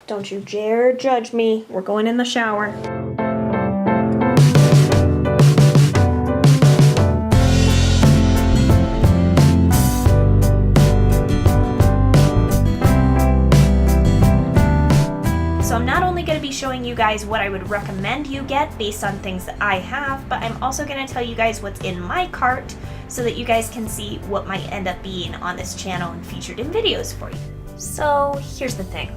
Don't you dare judge me. We're going in the shower. So I'm not only going to be showing you guys what I would recommend you get based on things that I have, but I'm also going to tell you guys what's in my cart so that you guys can see what might end up being on this channel and featured in videos for you. So here's the thing.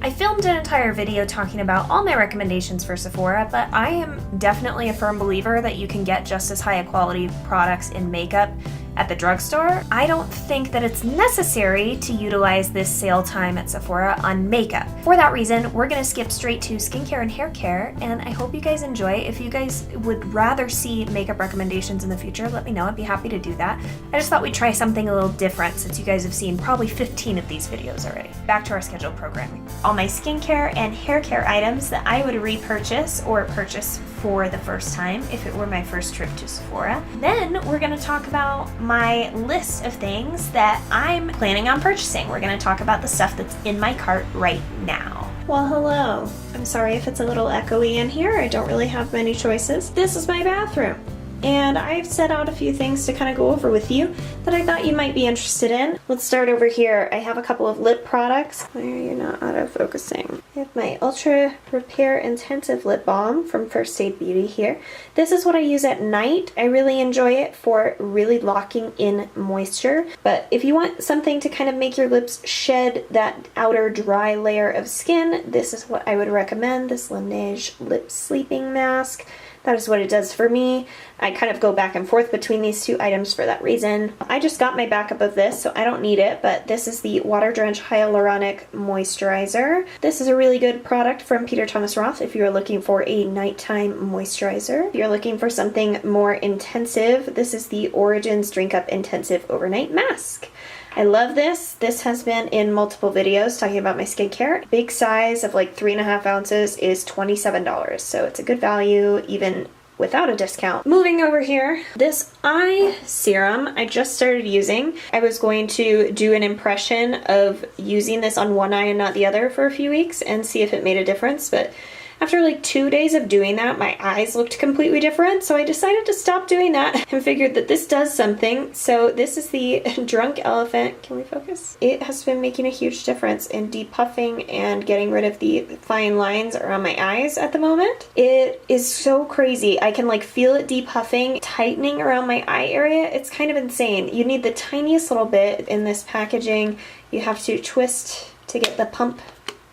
I filmed an entire video talking about all my recommendations for Sephora, but I am definitely a firm believer that you can get just as high a quality products in makeup at the drugstore. I don't think that it's necessary to utilize this sale time at Sephora on makeup. For that reason, we're gonna skip straight to skincare and hair care, and I hope you guys enjoy. If you guys would rather see makeup recommendations in the future, let me know. I'd be happy to do that. I just thought we'd try something a little different since you guys have seen probably 15 of these videos already. Back to our scheduled programming. All my skincare and hair care items that I would repurchase or purchase for the first time if it were my first trip to Sephora. Then we're gonna talk about my list of things that I'm planning on purchasing. We're gonna talk about the stuff that's in my cart right now. Well, hello. I'm sorry if it's a little echoey in here. I don't really have many choices. This is my bathroom. And I've set out a few things to kind of go over with you that I thought you might be interested in. Let's start over here. I have a couple of lip products. Why are you not auto-focusing? I have my Ultra Repair Intensive Lip Balm from First Aid Beauty here. This is what I use at night. I really enjoy it for really locking in moisture. But if you want something to kind of make your lips shed that outer dry layer of skin, this is what I would recommend, this Laneige Lip Sleeping Mask. That is what it does for me. I kind of go back and forth between these two items for that reason. I just got my backup of this, so I don't need it, but this is the Water Drench Hyaluronic Moisturizer. This is a really good product from Peter Thomas Roth if you're looking for a nighttime moisturizer. If you're looking for something more intensive, this is the Origins Drink Up Intensive Overnight Mask. I love this. This has been in multiple videos talking about my skincare. Big size of like 3.5 ounces is $27, so it's a good value even without a discount. Moving over here, this eye serum I just started using. I was going to do an impression of using this on one eye and not the other for a few weeks and see if it made a difference, but after like 2 days of doing that, my eyes looked completely different, so I decided to stop doing that and figured that this does something. So this is the Drunk Elephant. Can we focus? It has been making a huge difference in depuffing and getting rid of the fine lines around my eyes at the moment. It is so crazy. I can like feel it depuffing, tightening around my eye area. It's kind of insane. You need the tiniest little bit in this packaging. You have to twist to get the pump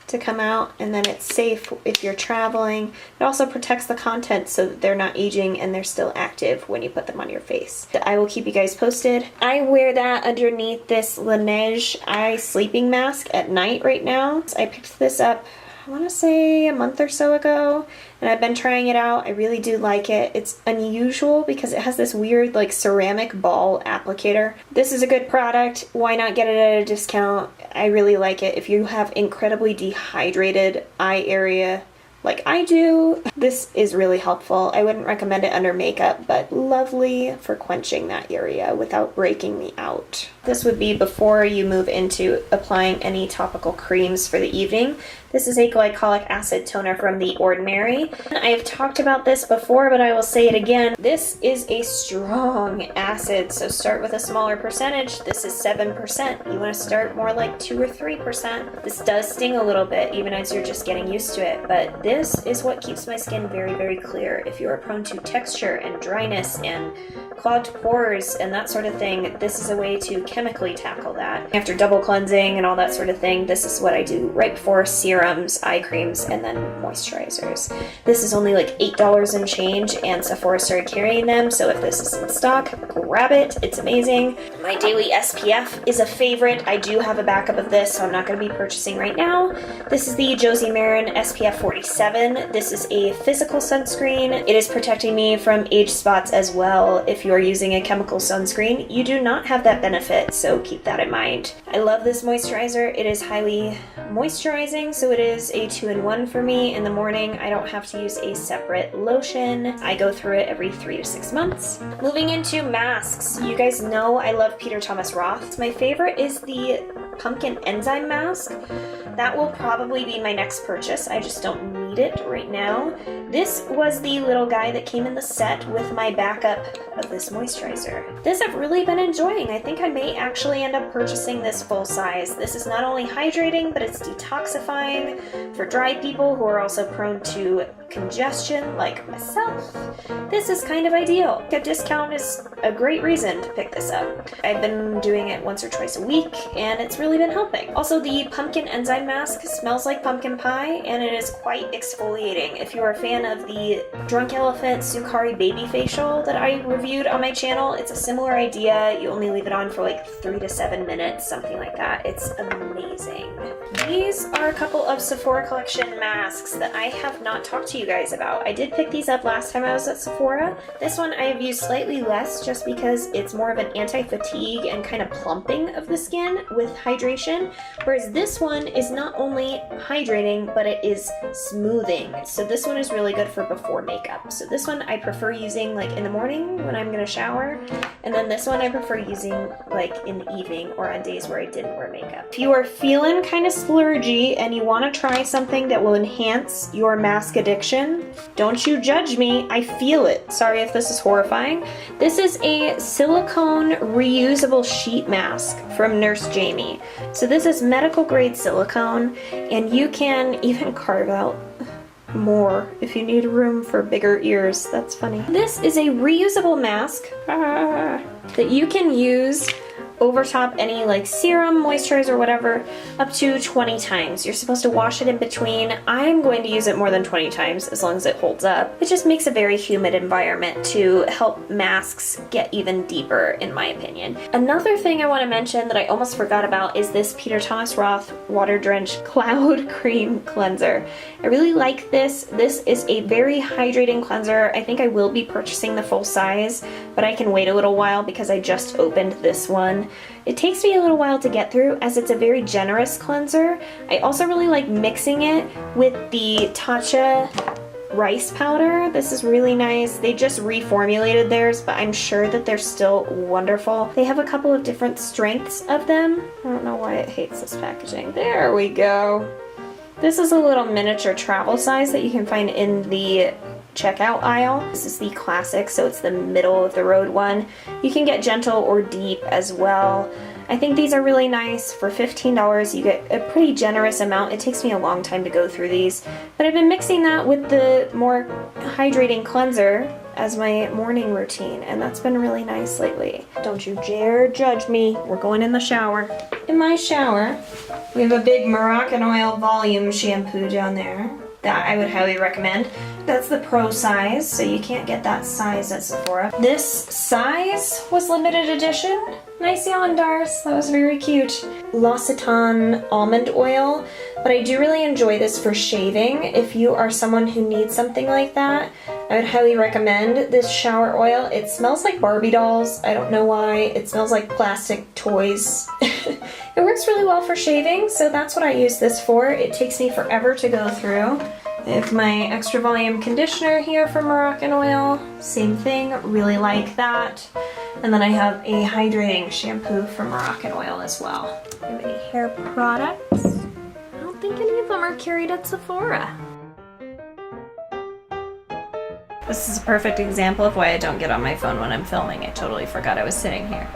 to come out, and then it's safe if you're traveling. It also protects the contents so that they're not aging and they're still active when you put them on your face. I will keep you guys posted. I wear that underneath this Laneige eye sleeping mask at night right now. I picked this up, I want to say a month or so ago, and I've been trying it out. I really do like it. It's unusual because it has this weird like ceramic ball applicator. This is a good product. Why not get it at a discount? I really like it. If you have incredibly dehydrated eye area like I do, this is really helpful. I wouldn't recommend it under makeup, but lovely for quenching that area without breaking me out. This would be before you move into applying any topical creams for the evening. This is a glycolic acid toner from The Ordinary. I have talked about this before, but I will say it again. This is a strong acid, so start with a smaller percentage. This is 7%. You want to start more like 2 or 3%. This does sting a little bit, even as you're just getting used to it, but this is what keeps my skin very, very clear. If you are prone to texture and dryness and clogged pores and that sort of thing, this is a way to chemically tackle that. After double cleansing and all that sort of thing, this is what I do right before serums, eye creams, and then moisturizers. This is only like $8 and change, and Sephora started carrying them, so if this is in stock, grab it. It's amazing. My daily SPF is a favorite. I do have a backup of this, so I'm not going to be purchasing right now. This is the Josie Maran SPF 47. This is a physical sunscreen. It is protecting me from age spots as well. If you are using a chemical sunscreen, you do not have that benefit, so keep that in mind. I love this moisturizer. It is highly moisturizing, so it is a 2-in-1 for me. In the morning, I don't have to use a separate lotion. I go through it every 3 to 6 months. Moving into masks, you guys know I love Peter Thomas Roth. My favorite is the pumpkin enzyme mask. That will probably be my next purchase. I just don't need it right now. This was the little guy that came in the set with my backup of this moisturizer. This I've really been enjoying. I think I may actually end up purchasing this full size. This is not only hydrating, but it's detoxifying for dry people who are also prone to congestion like myself. This is kind of ideal. A discount is a great reason to pick this up. I've been doing it once or twice a week and it's really been helping. Also, the pumpkin enzyme mask smells like pumpkin pie and it is quite exfoliating. If you're a fan of the Drunk Elephant Sukari Baby Facial that I reviewed on my channel, it's a similar idea. You only leave it on for like 3 to 7 minutes, something like that. It's amazing. These are a couple of Sephora collection masks that I have not talked to you guys about. I did pick these up last time I was at Sephora. This one I have used slightly less just because it's more of an anti-fatigue and kind of plumping of the skin with hydration, whereas this one is not only hydrating, but it is smoothing. So this one is really good for before makeup. So this one I prefer using like in the morning when I'm gonna shower, and then this one I prefer using like in the evening or on days where I didn't wear makeup. If you are feeling kind of splurgy and you want to try something that will enhance your mask addiction, don't you judge me, I feel it. Sorry if this is horrifying. This is a silicone reusable sheet mask from Nurse Jamie. So this is medical grade silicone and you can even carve out more if you need room for bigger ears. That's funny. This is a reusable mask that you can use over top any like serum, moisturizer, whatever, up to 20 times. You're supposed to wash it in between. I'm going to use it more than 20 times as long as it holds up. It just makes a very humid environment to help masks get even deeper, in my opinion. Another thing I want to mention that I almost forgot about is this Peter Thomas Roth Water Drenched Cloud Cream Cleanser. I really like this. This is a very hydrating cleanser. I think I will be purchasing the full size, but I can wait a little while because I just opened this one. It takes me a little while to get through as it's a very generous cleanser. I also really like mixing it with the Tatcha rice powder. This is really nice. They just reformulated theirs, but I'm sure that they're still wonderful. They have a couple of different strengths of them. I don't know why it hates this packaging. There we go. This is a little miniature travel size that you can find in the checkout aisle. This is the classic, so it's the middle of the road one. You can get gentle or deep as well. I think these are really nice. For $15 you get a pretty generous amount. It takes me a long time to go through these, but I've been mixing that with the more hydrating cleanser as my morning routine, and that's been really nice lately. Don't you dare judge me. We're going in the shower. In my shower, we have a big Moroccan oil volume shampoo down there that I would highly recommend. That's the pro size, so you can't get that size at Sephora. This size was limited edition. Nice yawn, Dars. That was very cute. L'Occitane almond oil, but I do really enjoy this for shaving. If you are someone who needs something like that, I would highly recommend this shower oil. It smells like Barbie dolls. I don't know why. It smells like plastic toys. It works really well for shaving, so that's what I use this for. It takes me forever to go through. I have my extra volume conditioner here from Moroccan Oil. Same thing, really like that. And then I have a hydrating shampoo from Moroccan Oil as well. Do you have any hair products? I don't think any of them are carried at Sephora. This is a perfect example of why I don't get on my phone when I'm filming. I totally forgot I was sitting here.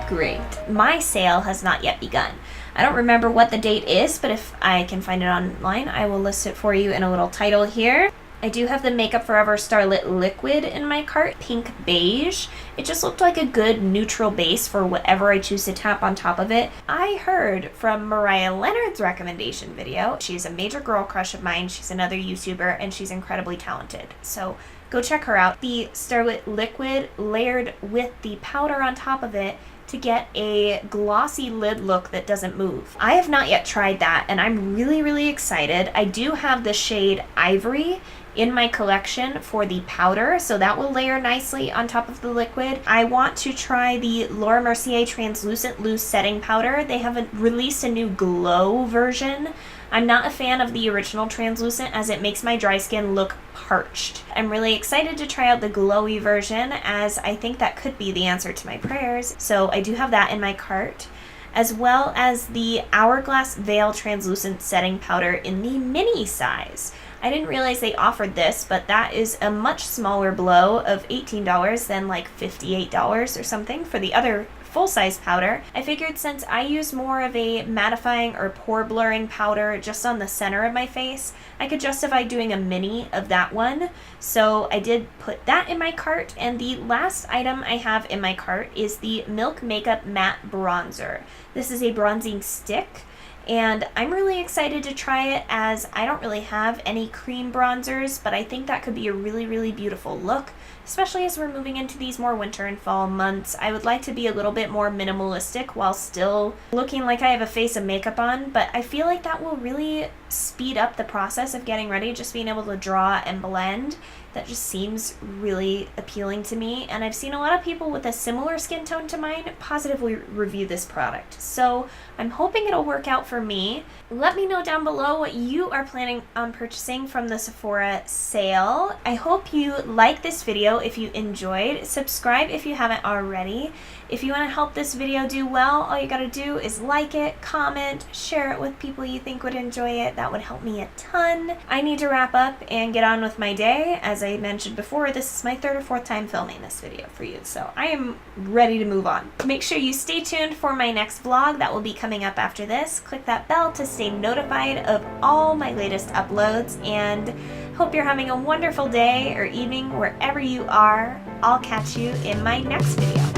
Great. My sale has not yet begun. I don't remember what the date is, but if I can find it online, I will list it for you in a little title here. I do have the Makeup Forever Starlit Liquid in my cart, pink beige. It just looked like a good neutral base for whatever I choose to tap on top of it. I heard from Mariah Leonard's recommendation video. She's a major girl crush of mine. She's another YouTuber and she's incredibly talented. So go check her out. The Starlit Liquid layered with the powder on top of it to get a glossy lid look that doesn't move. I have not yet tried that and I'm really excited. I do have the shade Ivory in my collection for the powder, so that will layer nicely on top of the liquid. I want to try the Laura Mercier Translucent Loose Setting Powder. They have released a new glow version. I'm not a fan of the original translucent as it makes my dry skin look parched. I'm really excited to try out the glowy version as I think that could be the answer to my prayers. So I do have that in my cart. as well as the Hourglass Veil Translucent Setting Powder in the mini size. I didn't realize they offered this, but that is a much smaller blow of $18 than like $58 or something for the other full-size powder. I figured since I use more of a mattifying or pore blurring powder just on the center of my face, I could justify doing a mini of that one. So I did put that in my cart, and the last item I have in my cart is the Milk Makeup Matte Bronzer. This is a bronzing stick, and I'm really excited to try it as I don't really have any cream bronzers, but I think that could be a really, really beautiful look, especially as we're moving into these more winter and fall months. I would like to be a little bit more minimalistic while still looking like I have a face of makeup on, but I feel like that will really speed up the process of getting ready, just being able to draw and blend. That just seems really appealing to me, and I've seen a lot of people with a similar skin tone to mine positively review this product. So I'm hoping it'll work out for me. Let me know down below what you are planning on purchasing from the Sephora sale. I hope you like this video if you enjoyed. Subscribe if you haven't already. If you want to help this video do well, all you gotta do is like it, comment, share it with people you think would enjoy it. That would help me a ton. I need to wrap up and get on with my day. As I mentioned before, this is my third or fourth time filming this video for you, so I am ready to move on. Make sure you stay tuned for my next vlog that will be coming up after this. Click that bell to stay notified of all my latest uploads, and hope you're having a wonderful day or evening wherever you are. I'll catch you in my next video.